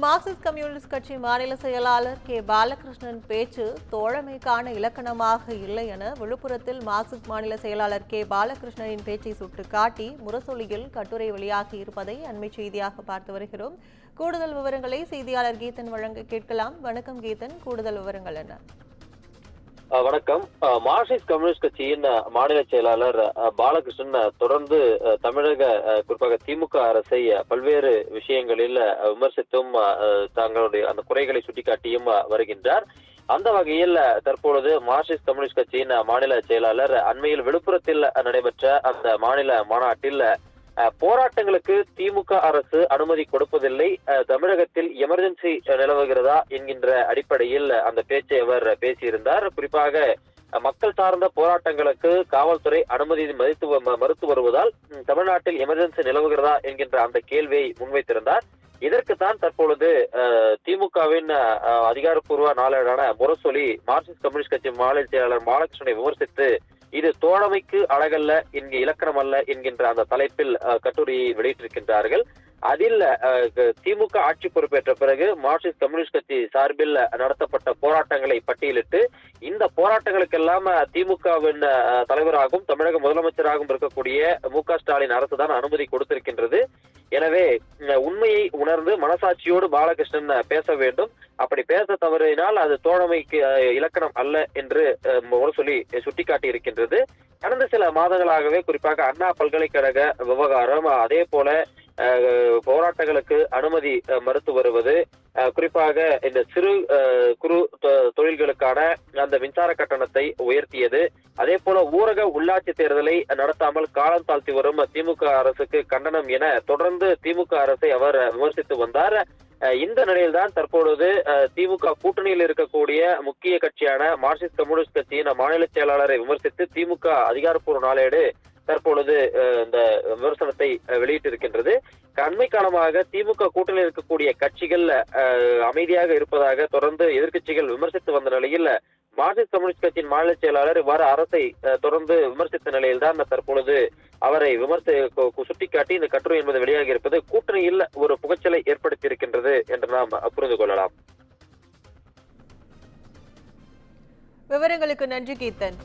Marxist communist கட்சி மாநில செயலாளர் கே பாலகிருஷ்ணன் பேச்சு தோழமைக்கான இலக்கணமாக இல்லை என விழுப்புரத்தில் மார்க்சிஸ்ட் மாநில செயலாளர் கே பாலகிருஷ்ணனின் பேச்சை சுட்டிக்காட்டி முரசொலியில் கட்டுரை வெளியாகி இருப்பதை அண்மை செய்தியாக பார்த்து வருகிறோம். கூடுதல் விவரங்களை செய்தியாளர் கீதன் வழங்க கேட்கலாம். வணக்கம் கீதன், கூடுதல் விவரங்கள் என்ன? வணக்கம். மார்க்சிஸ்ட் கம்யூனிஸ்ட் கட்சியின் மாநில செயலாளர் பாலகிருஷ்ணன் தொடர்ந்து தமிழக குறிப்பாக திமுக அரசை பல்வேறு விஷயங்களில் விமர்சித்தும் தங்களுடைய அந்த குறைகளை சுட்டிக்காட்டியும் வருகின்றார். அந்த வகையில் தற்பொழுது மார்க்சிஸ்ட் கம்யூனிஸ்ட் கட்சியின் மாநில செயலாளர் அண்மையில் விழுப்புரத்தில் நடைபெற்ற அந்த மாநில மாநாட்டில் போராட்டங்களுக்கு திமுக அரசு அனுமதி கொடுப்பதில்லை, தமிழகத்தில் எமர்ஜென்சி நிலவுகிறதா என்கின்ற அடிப்படையில் அந்த பேச்சை அவர் பேசியிருந்தார். குறிப்பாக மக்கள் சார்ந்த போராட்டங்களுக்கு காவல்துறை அனுமதி மறுத்து வருவதால் தமிழ்நாட்டில் எமர்ஜென்சி நிலவுகிறதா என்கின்ற அந்த கேள்வியை முன்வைத்திருந்தார். இதற்குத்தான் தற்பொழுது திமுகவின் அதிகாரப்பூர்வ நாளேடான முரசொலி மார்க்சிஸ்ட் கம்யூனிஸ்ட் கட்சி மாநில செயலாளர் பாலகிருஷ்ணனை விமர்சித்து இது தோழமைக்கு அழகல்ல என்கிற இலக்கணம் அல்ல என்கின்ற அந்த தலைப்பில் கட்டுரையை வெளியிட்டிருக்கின்றார்கள். அதில் திமுக ஆட்சி பொறுப்பேற்ற பிறகு மார்க்சிஸ்ட் கம்யூனிஸ்ட் கட்சி சார்பில் நடத்தப்பட்ட போராட்டங்களை பட்டியலிட்டு இந்த போராட்டங்களுக்கெல்லாம் திமுகவின் தலைவராகவும் தமிழக முதலமைச்சராகவும் இருக்கக்கூடிய மு.க. ஸ்டாலின் அரசுதான் அனுமதி கொடுத்திருக்கின்றது. எனவே உண்மையை உணர்ந்து மனசாட்சியோடு பாலகிருஷ்ணன் பேச வேண்டும். அப்படி பேச தவறினால் அது தோழமைக்கு இலக்கணம் அல்ல என்று சொல்லி சுட்டிக்காட்டி இருக்கின்றது. கடந்த சில மாதங்களாகவே குறிப்பாக அண்ணா பல்கலைக்கழக விவகாரம், அதே போல போராட்டங்களுக்கு அனுமதி மறுத்து வருவது, குறிப்பாக இந்த சிறு குறு தொழில்களுக்கான அந்த மின்சார கட்டணத்தை உயர்த்தியது, அதே போல ஊரக உள்ளாட்சி தேர்தலை நடத்தாமல் காலம் தாழ்த்தி வரும் திமுக அரசுக்கு கண்டனம் என தொடர்ந்து திமுக அரசை அவர் விமர்சித்து வந்தார். இந்த நிலையில்தான் தற்பொழுது திமுக கூட்டணியில் இருக்கக்கூடிய முக்கிய கட்சியான மார்க்சிஸ்ட் கம்யூனிஸ்ட் கட்சியின் மாநில செயலாளரை விமர்சித்து திமுக அதிகாரப்பூர்வ நாளேடு தற்பொழுது இந்த விமர்சனத்தை வெளியிட்டிருக்கின்றது. அண்மை காலமாக திமுக கூட்டணியில் இருக்கக்கூடிய கட்சிகள் அமைதியாக இருப்பதாக தொடர்ந்து எதிர்க்கட்சிகள் விமர்சித்து வந்த நிலையில் மார்க்சிஸ்ட் கம்யூனிஸ்ட் கட்சியின் மாநில செயலாளர் இவ்வாறு அரசை தொடர்ந்து விமர்சித்த நிலையில்தான் தற்பொழுது அவரை சுட்டிக்காட்டி இந்த கட்டுரை என்பது வெளியாகி இருப்பது கூட்டணியில் ஒரு புகைச்சலை ஏற்படுத்தி இருக்கின்றது என்று நாம் புரிந்து கொள்ளலாம். விவரங்களுக்கு நன்றி கீதன்.